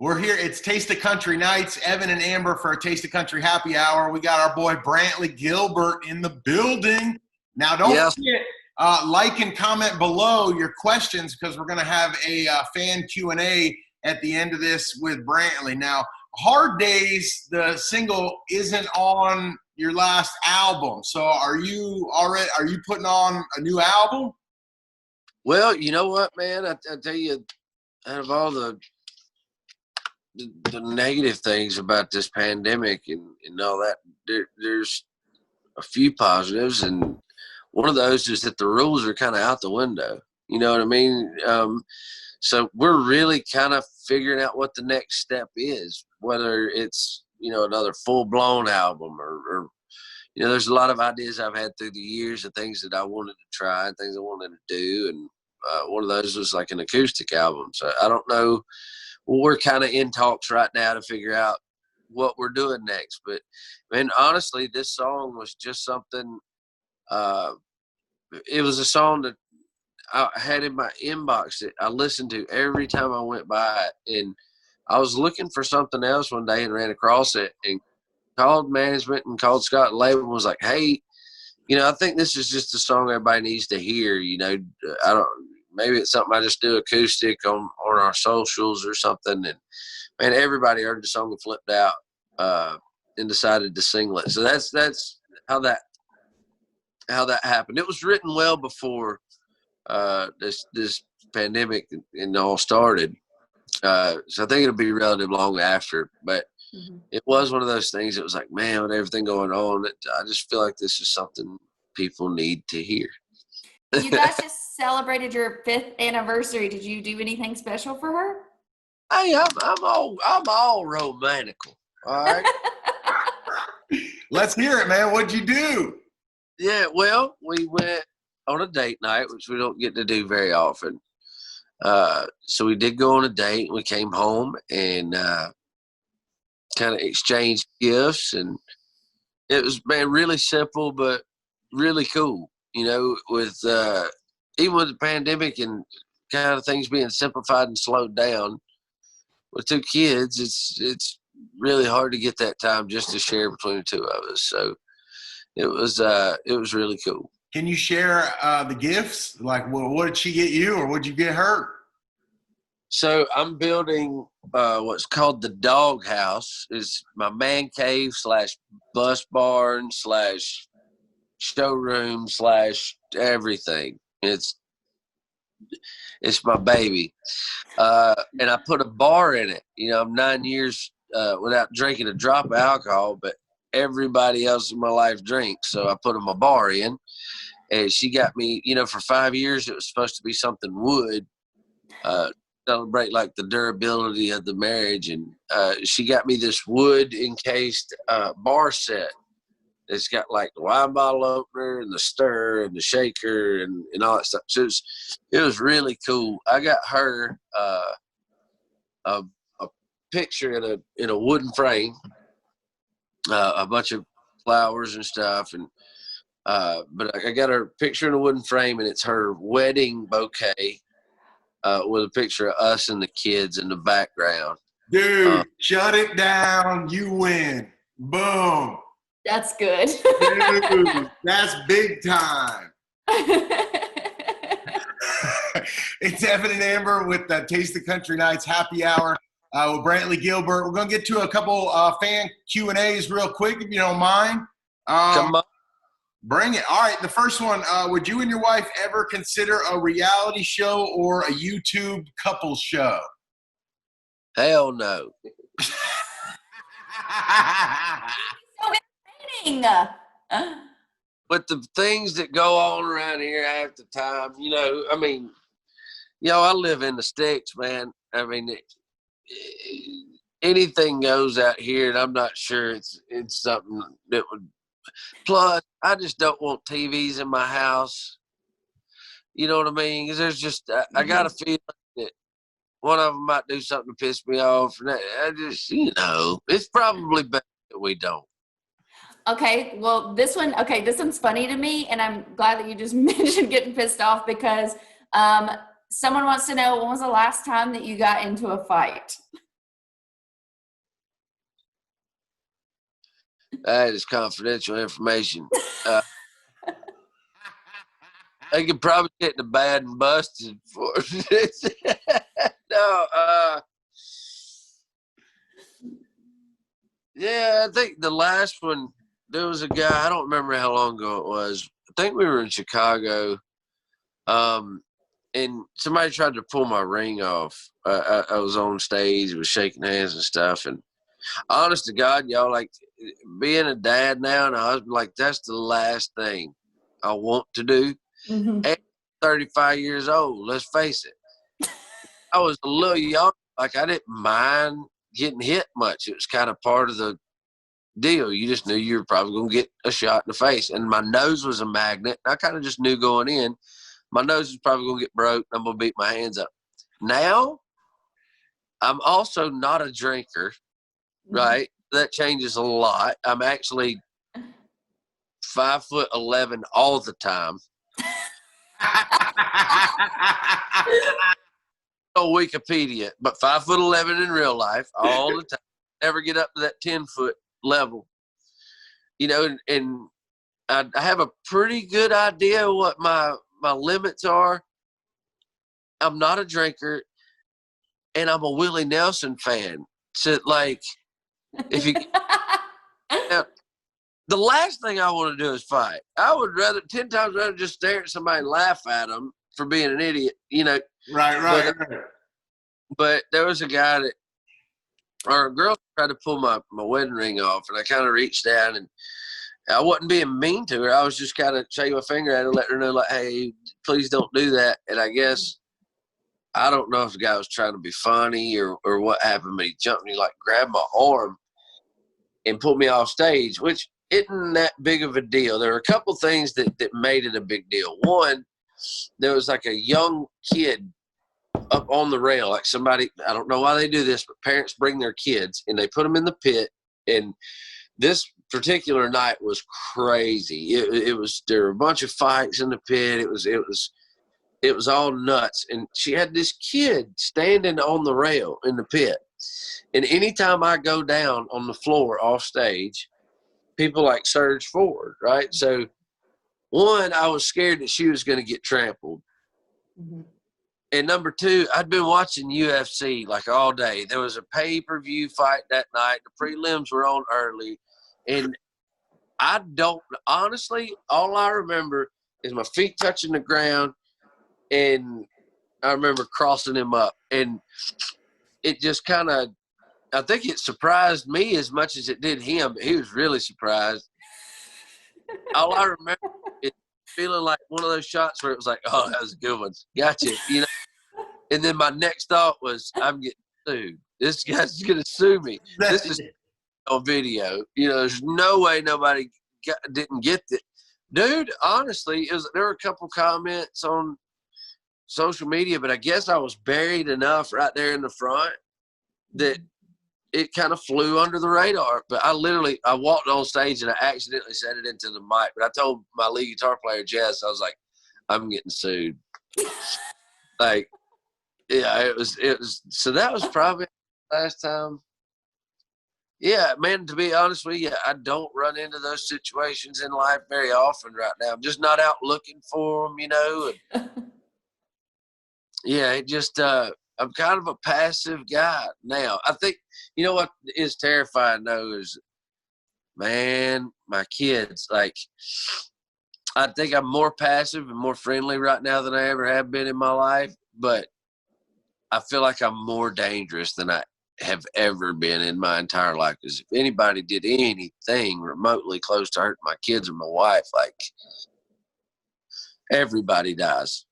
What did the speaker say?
We're here. It's Taste of Country Nights. Evan and Amber for a Taste of Country happy hour. We got our boy Brantley Gilbert in the building. Now, don't forget, like and comment below your questions because we're going to have a fan Q&A at the end of this with Brantley. Now, Hard Days, the single, isn't on your last album. So are you putting on a new album? Well, you know what, man? I tell you, out of all the negative things about this pandemic and all that, there's a few positives, and one of those is that the rules are kind of out the window. You know what I mean? So we're really kind of figuring out what the next step is, whether it's, another full-blown album or there's a lot of ideas I've had through the years of things that I wanted to try and things I wanted to do, and one of those was like an acoustic album. So I don't know. We're kind of in talks right now to figure out what we're doing next. But, honestly, this song was just something it was a song that I had in my inbox that I listened to every time I went by it. And I was looking for something else one day and ran across it and called management and called Scott Label and was like, hey, I think this is just a song everybody needs to hear. Maybe it's something I just do acoustic on our socials or something. And everybody heard the song and flipped out and decided to single it. So that's how that happened. It was written well before this pandemic and all started. So I think it'll be relatively long after, but it was one of those things that was like, man, with everything going on, I just feel like this is something people need to hear. You guys just celebrated your 5th anniversary. Did you do anything special for her? Hey, I'm all romantical. All right. Let's hear it, man. What'd you do? Yeah, well, we went on a date night, which we don't get to do very often. So we did go on a date. We came home and kind of exchanged gifts, and it was, man, really simple but really cool. With even with the pandemic and kind of things being simplified and slowed down, with 2 kids, it's really hard to get that time just to share between the 2 of us. So it was really cool. Can you share the gifts? Like, what did she get you, or what'd you get her? So I'm building what's called the Dog House. It's my man cave / bus barn / showroom / everything. It's my baby. And I put a bar in it. I'm 9 years without drinking a drop of alcohol, but everybody else in my life drinks. So I put a bar in, and she got me, for 5 years, it was supposed to be something wood, celebrate like the durability of the marriage. And she got me this wood encased bar set. It's got like the wine bottle opener and the stir and the shaker and all that stuff. So it was really cool. I got her a picture in a wooden frame, a bunch of flowers and stuff, and but I got her picture in a wooden frame, and it's her wedding bouquet with a picture of us and the kids in the background. Dude, shut it down. You win. Boom. That's good. Dude, that's big time. It's Evan and Amber with the Taste of Country Nights happy hour with Brantley Gilbert. We're going to get to a couple fan Q&As real quick, if you don't mind. Come on. Bring it. All right, the first one. Would you and your wife ever consider a reality show or a YouTube couple show? Hell no. With the things that go on around here half the time, I live in the sticks, man. Anything goes out here, and I'm not sure it's something that would. Plus, I just don't want TVs in my house. You know what I mean? Because there's just, I got a feeling that one of them might do something to piss me off. And I just, it's probably better that we don't. Okay, well, this one's funny to me, and I'm glad that you just mentioned getting pissed off because someone wants to know, when was the last time that you got into a fight? That is confidential information. They could probably get the bad and busted for it. No, yeah, I think the last one, there was a guy, I don't remember how long ago it was. I think we were in Chicago, and somebody tried to pull my ring off. I was on stage, was shaking hands and stuff, and honest to God, y'all, like, being a dad now and a husband, like, that's the last thing I want to do. Mm-hmm. At 35 years old, let's face it. I was a little young, like, I didn't mind getting hit much. It was kind of part of the deal. You just knew you were probably going to get a shot in the face. And my nose was a magnet. I kind of just knew going in, my nose is probably going to get broke. I'm going to beat my hands up. Now, I'm also not a drinker, right? That changes a lot. I'm actually 5'11" all the time. On Wikipedia, but 5'11" in real life all the time. Never get up to that 10-foot level, you know. And I have a pretty good idea what my limits are. I'm not a drinker, and I'm a Willie Nelson fan. So, like, if you now, the last thing I want to do is fight. I would rather 10 times rather just stare at somebody and laugh at them for being an idiot, you know. Right. But there was a guy that, or a girl tried to pull my wedding ring off, and I kind of reached down, and I wasn't being mean to her. I was just kind of shaking my finger at her, letting her know, like, hey, please don't do that. And I guess, I don't know if the guy was trying to be funny or what happened, but he jumped me, like, grabbed my arm and pulled me off stage, which isn't that big of a deal. There were a couple things that made it a big deal. One, there was like a young kid up on the rail, like somebody, I don't know why they do this, but parents bring their kids and they put them in the pit. And this particular night was crazy. It was, there were a bunch of fights in the pit. It was all nuts. And she had this kid standing on the rail in the pit. And anytime I go down on the floor off stage, people like surge forward, right? So, one, I was scared that she was going to get trampled. Mm-hmm. And number two, I'd been watching UFC like all day. There was a pay-per-view fight that night. The prelims were on early. And I don't, honestly, all I remember is my feet touching the ground, and I remember crossing him up. And it just kind of, I think it surprised me as much as it did him, but he was really surprised. All I remember is feeling like one of those shots where it was like, oh, that was a good one. Gotcha. You know? And then my next thought was, I'm getting sued. This guy's going to sue me. This is on video. You know, there's no way nobody didn't get it. Dude, honestly, there were a couple comments on social media, but I guess I was buried enough right there in the front that it kind of flew under the radar. But I walked on stage and I accidentally said it into the mic. But I told my lead guitar player, Jess, I was like, I'm getting sued. Like, yeah, it was, so that was probably the last time. Yeah, man, to be honest with you, I don't run into those situations in life very often right now. I'm just not out looking for them, you know. And yeah, it just, I'm kind of a passive guy now. I think, you know what is terrifying though is, man, my kids, like, I think I'm more passive and more friendly right now than I ever have been in my life, but I feel like I'm more dangerous than I have ever been in my entire life. Because if anybody did anything remotely close to hurting my kids or my wife, like, everybody dies.